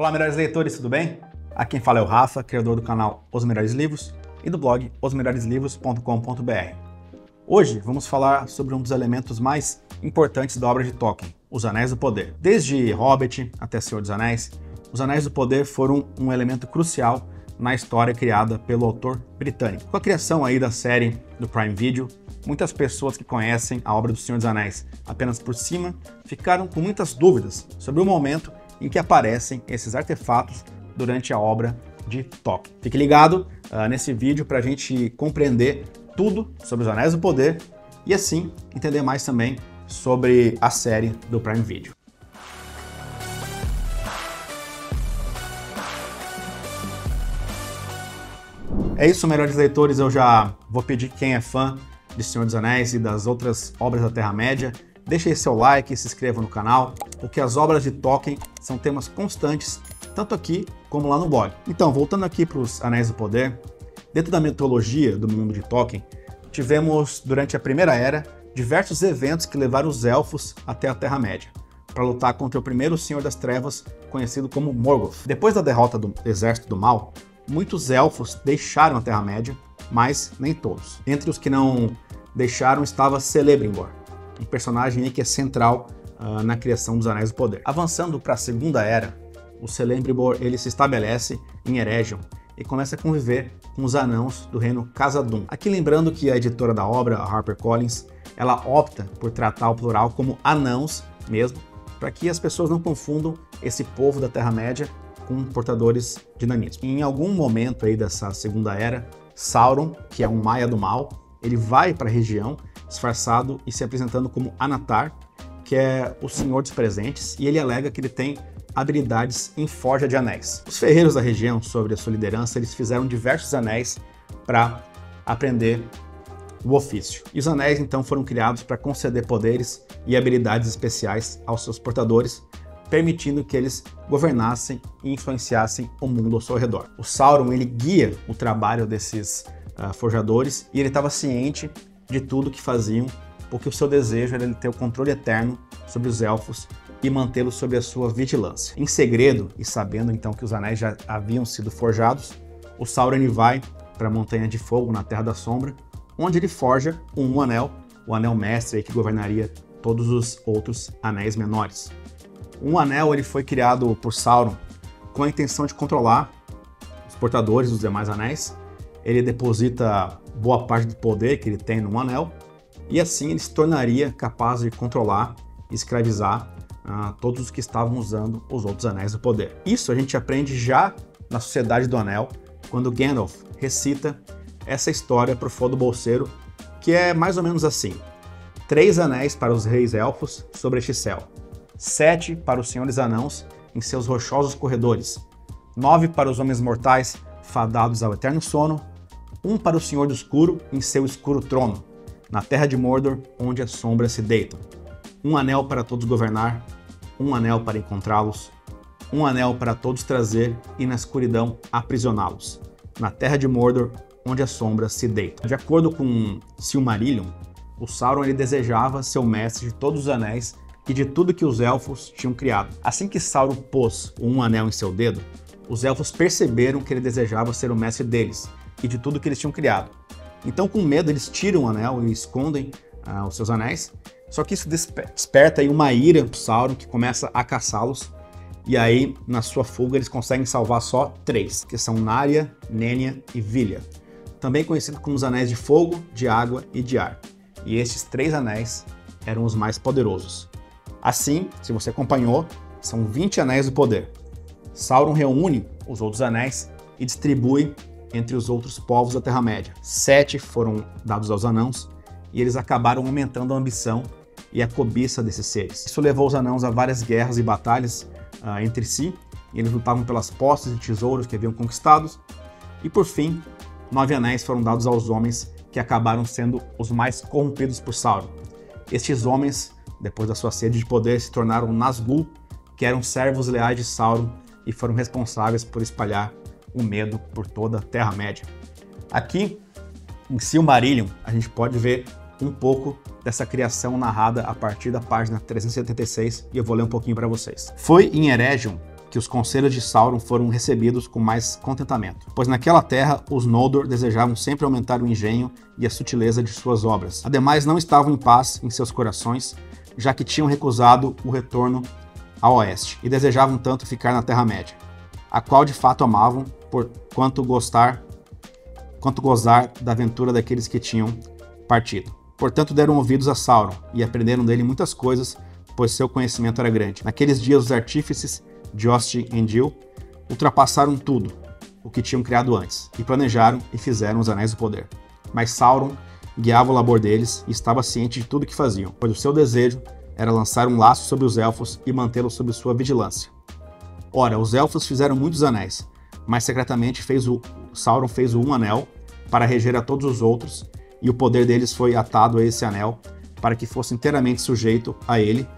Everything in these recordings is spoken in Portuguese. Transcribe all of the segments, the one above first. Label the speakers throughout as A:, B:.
A: Olá, melhores leitores, tudo bem? Aqui quem fala é o Rafa, criador do canal Os Melhores Livros e do blog osmelhoreslivros.com.br. Hoje vamos falar sobre um dos elementos mais importantes da obra de Tolkien, Os Anéis do Poder. Desde Hobbit até Senhor dos Anéis, Os Anéis do Poder foram um elemento crucial na história criada pelo autor britânico. Com a criação aí da série do Prime Video, muitas pessoas que conhecem a obra do Senhor dos Anéis apenas por cima ficaram com muitas dúvidas sobre o momento em que aparecem esses artefatos durante a obra de Tolkien. Fique ligado nesse vídeo para a gente compreender tudo sobre os Anéis do Poder e assim entender mais também sobre a série do Prime Video. É isso, melhores leitores, eu já vou pedir que quem é fã de Senhor dos Anéis e das outras obras da Terra-média, deixe aí seu like e se inscreva no canal, porque as obras de Tolkien são temas constantes, tanto aqui como lá no blog. Então, voltando aqui para os Anéis do Poder, dentro da mitologia do mundo de Tolkien, tivemos, durante a Primeira Era, diversos eventos que levaram os Elfos até a Terra-média, para lutar contra o primeiro Senhor das Trevas, conhecido como Morgoth. Depois da derrota do Exército do Mal, muitos Elfos deixaram a Terra-média, mas nem todos. Entre os que não deixaram estava Celebrimbor, um personagem aí que é central na criação dos Anéis do Poder. Avançando para a Segunda Era, o Celebrimbor ele se estabelece em Eregion e começa a conviver com os anãos do reino Khazad-dûm. Aqui lembrando que a editora da obra, a HarperCollins, ela opta por tratar o plural como anãos mesmo, para que as pessoas não confundam esse povo da Terra-média com portadores de nanismo. Em algum momento aí dessa Segunda Era, Sauron, que é um maia do mal, ele vai para a região disfarçado e se apresentando como Anatar, que é o Senhor dos Presentes, e ele alega que ele tem habilidades em forja de anéis. Os ferreiros da região, sob a sua liderança, eles fizeram diversos anéis para aprender o ofício. E os anéis então foram criados para conceder poderes e habilidades especiais aos seus portadores, permitindo que eles governassem e influenciassem o mundo ao seu redor. O Sauron ele guia o trabalho desses forjadores e ele estava ciente de tudo que faziam, porque o seu desejo era ele ter o controle eterno sobre os elfos e mantê-los sob a sua vigilância. Em segredo, e sabendo então que os anéis já haviam sido forjados, o Sauron ele vai para a Montanha de Fogo, na Terra da Sombra, onde ele forja um anel, o Anel Mestre aí, que governaria todos os outros anéis menores. Um anel ele foi criado por Sauron com a intenção de controlar os portadores dos demais anéis. Ele deposita boa parte do poder que ele tem no anel e assim ele se tornaria capaz de controlar e escravizar todos os que estavam usando os outros anéis do poder. Isso a gente aprende já na Sociedade do Anel, quando Gandalf recita essa história para o Frodo Bolseiro, que é mais ou menos assim: 3 anéis para os reis elfos sobre este céu, 7 para os senhores anãos em seus rochosos corredores, 9 para os homens mortais fadados ao eterno sono, 1 para o Senhor do Escuro em seu escuro trono, na terra de Mordor, onde as sombras se deitam. 1 anel para todos governar, 1 anel para encontrá-los, 1 anel para todos trazer e na escuridão aprisioná-los, na terra de Mordor, onde as sombras se deitam. De acordo com Silmarillion, o Sauron ele desejava ser o mestre de todos os anéis e de tudo que os elfos tinham criado. Assim que Sauron pôs um anel em seu dedo, os elfos perceberam que ele desejava ser o mestre deles e de tudo que eles tinham criado. Então, com medo, eles tiram o anel e escondem os seus anéis. Só que isso desperta aí uma ira pro Sauron, que começa a caçá-los. E aí, na sua fuga, eles conseguem salvar só 3, que são Narya, Nenya e Vilya, também conhecidos como os Anéis de Fogo, de Água e de Ar. E estes 3 anéis eram os mais poderosos. Assim, se você acompanhou, são 20 Anéis do Poder. Sauron reúne os outros anéis e distribui entre os outros povos da Terra-média. 7 foram dados aos anãos e eles acabaram aumentando a ambição e a cobiça desses seres. Isso levou os anãos a várias guerras e batalhas entre si, e eles lutavam pelas posses e tesouros que haviam conquistados, e por fim, 9 anéis foram dados aos homens que acabaram sendo os mais corrompidos por Sauron. Estes homens, depois da sua sede de poder, se tornaram Nazgûl, que eram servos leais de Sauron e foram responsáveis por espalhar o medo por toda a Terra-média. Aqui, em Silmarillion, a gente pode ver um pouco dessa criação narrada a partir da página 376 e eu vou ler um pouquinho para vocês. Foi em Eregion que os conselhos de Sauron foram recebidos com mais contentamento, pois naquela terra os Noldor desejavam sempre aumentar o engenho e a sutileza de suas obras. Ademais, não estavam em paz em seus corações, já que tinham recusado o retorno ao oeste e desejavam tanto ficar na Terra-média, a qual de fato amavam, por quanto gozar da aventura daqueles que tinham partido. Portanto, deram ouvidos a Sauron e aprenderam dele muitas coisas, pois seu conhecimento era grande. Naqueles dias, os artífices Jost e Endil ultrapassaram tudo o que tinham criado antes, e planejaram e fizeram os Anéis do Poder. Mas Sauron guiava o labor deles e estava ciente de tudo o que faziam, pois o seu desejo era lançar um laço sobre os elfos e mantê-los sob sua vigilância. Ora, os elfos fizeram muitos anéis, mas secretamente Sauron fez um anel para reger a todos os outros, e o poder deles foi atado a esse anel para que fosse inteiramente sujeito a ele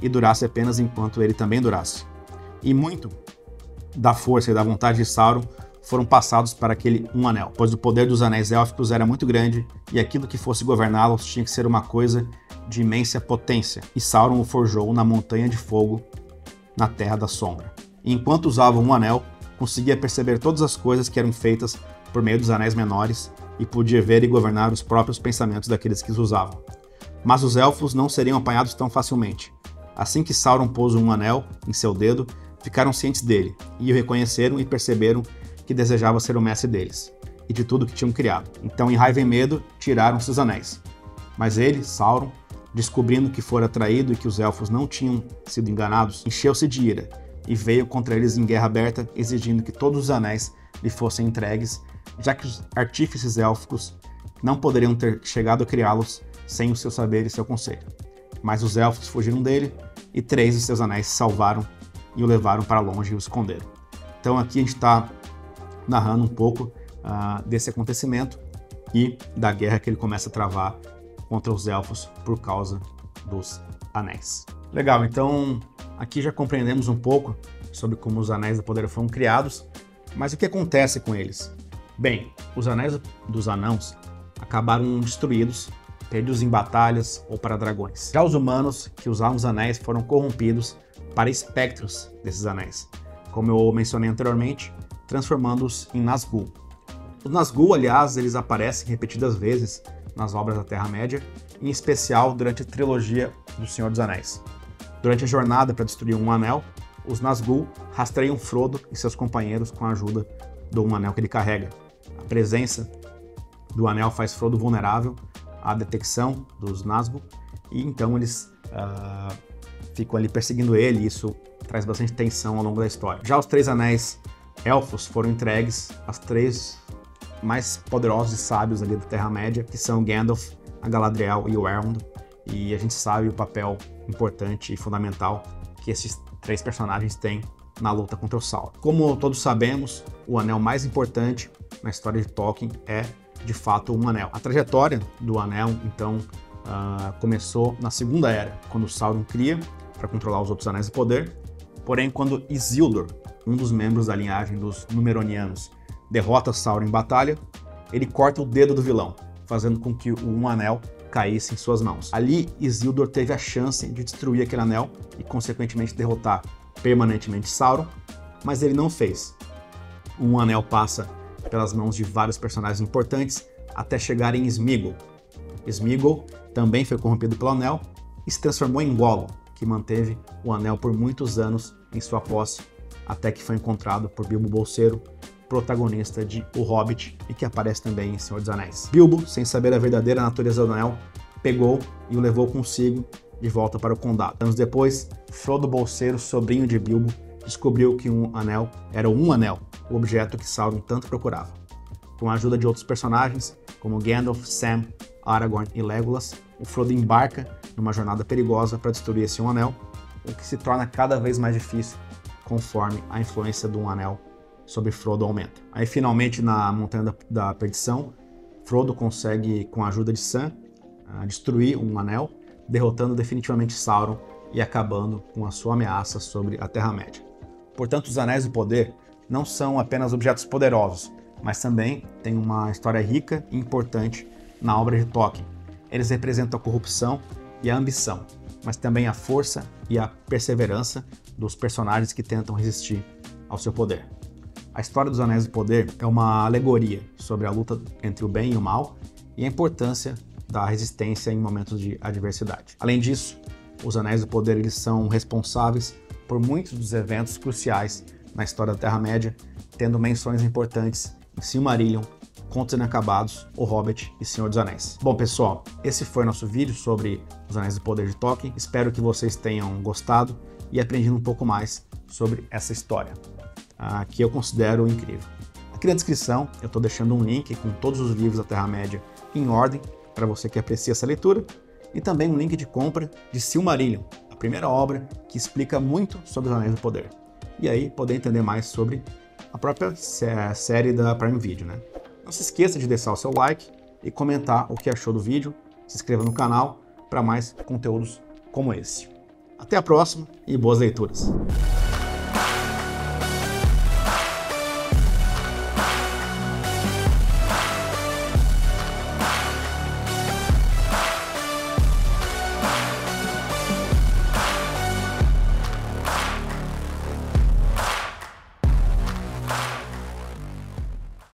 A: e durasse apenas enquanto ele também durasse. E muito da força e da vontade de Sauron foram passados para aquele um anel, pois o poder dos anéis élficos era muito grande e aquilo que fosse governá-los tinha que ser uma coisa de imensa potência, e Sauron o forjou na Montanha de Fogo, na Terra da Sombra. E enquanto usava um anel, conseguia perceber todas as coisas que eram feitas por meio dos anéis menores e podia ver e governar os próprios pensamentos daqueles que os usavam. Mas os elfos não seriam apanhados tão facilmente. Assim que Sauron pôs um anel em seu dedo, ficaram cientes dele, e o reconheceram e perceberam que desejava ser o mestre deles, e de tudo que tinham criado. Então, em raiva e medo, tiraram seus anéis. Mas ele, Sauron, descobrindo que fora traído e que os elfos não tinham sido enganados, encheu-se de ira, e veio contra eles em guerra aberta, exigindo que todos os anéis lhe fossem entregues, já que os artífices élficos não poderiam ter chegado a criá-los sem o seu saber e seu conselho. Mas os elfos fugiram dele, e 3 de seus anéis se salvaram e o levaram para longe e o esconderam. Então aqui a gente está narrando um pouco desse acontecimento e da guerra que ele começa a travar contra os elfos por causa dos anéis. Legal, então aqui já compreendemos um pouco sobre como os Anéis do Poder foram criados, mas o que acontece com eles? Bem, os Anéis dos Anãos acabaram destruídos, perdidos em batalhas ou para dragões. Já os humanos que usavam os anéis foram corrompidos para espectros desses anéis, como eu mencionei anteriormente, transformando-os em Nazgûl. Os Nazgûl, aliás, eles aparecem repetidas vezes nas obras da Terra-média, em especial durante a trilogia do Senhor dos Anéis. Durante a jornada para destruir um anel, os Nazgûl rastreiam Frodo e seus companheiros com a ajuda do um anel que ele carrega. A presença do anel faz Frodo vulnerável à detecção dos Nazgûl, e então eles ficam ali perseguindo ele, e isso traz bastante tensão ao longo da história. Já os 3 anéis elfos foram entregues às 3 mais poderosos e sábios ali da Terra-média, que são Gandalf, a Galadriel e o Elrond, e a gente sabe o papel importante e fundamental que esses 3 personagens têm na luta contra o Sauron. Como todos sabemos, o anel mais importante na história de Tolkien é, de fato, um anel. A trajetória do anel, então, começou na Segunda Era, quando Sauron cria para controlar os outros anéis do poder. Porém, quando Isildur, um dos membros da linhagem dos Númenóreanos, derrota Sauron em batalha, ele corta o dedo do vilão, fazendo com que um anel caísse em suas mãos. Ali, Isildur teve a chance de destruir aquele anel e, consequentemente, derrotar permanentemente Sauron, mas ele não fez. Um anel passa pelas mãos de vários personagens importantes até chegar em Sméagol. Sméagol também foi corrompido pelo anel e se transformou em Gollum, que manteve o anel por muitos anos em sua posse, até que foi encontrado por Bilbo Bolseiro, protagonista de O Hobbit e que aparece também em Senhor dos Anéis. Bilbo, sem saber a verdadeira natureza do anel, pegou e o levou consigo de volta para o condado. Anos depois, Frodo Bolseiro, sobrinho de Bilbo, descobriu que um anel era um anel, o objeto que Sauron tanto procurava. Com a ajuda de outros personagens, como Gandalf, Sam, Aragorn e Legolas, o Frodo embarca numa jornada perigosa para destruir esse um anel, o que se torna cada vez mais difícil conforme a influência do um anel sobre Frodo aumenta. Aí finalmente na Montanha da Perdição, Frodo consegue, com a ajuda de Sam, destruir um anel, derrotando definitivamente Sauron e acabando com a sua ameaça sobre a Terra-média. Portanto, os Anéis do Poder não são apenas objetos poderosos, mas também têm uma história rica e importante na obra de Tolkien. Eles representam a corrupção e a ambição, mas também a força e a perseverança dos personagens que tentam resistir ao seu poder. A história dos Anéis do Poder é uma alegoria sobre a luta entre o bem e o mal e a importância da resistência em momentos de adversidade. Além disso, os Anéis do Poder eles são responsáveis por muitos dos eventos cruciais na história da Terra-média, tendo menções importantes em Silmarillion, Contos Inacabados, O Hobbit e Senhor dos Anéis. Bom, pessoal, esse foi nosso vídeo sobre os Anéis do Poder de Tolkien. Espero que vocês tenham gostado e aprendido um pouco mais sobre essa história, que eu considero incrível. Aqui na descrição eu estou deixando um link com todos os livros da Terra-média em ordem para você que aprecia essa leitura e também um link de compra de Silmarillion, a primeira obra que explica muito sobre os Anéis do Poder. E aí poder entender mais sobre a própria série da Prime Video, né? Não se esqueça de deixar o seu like e comentar o que achou do vídeo, se inscreva no canal para mais conteúdos como esse. Até a próxima e boas leituras!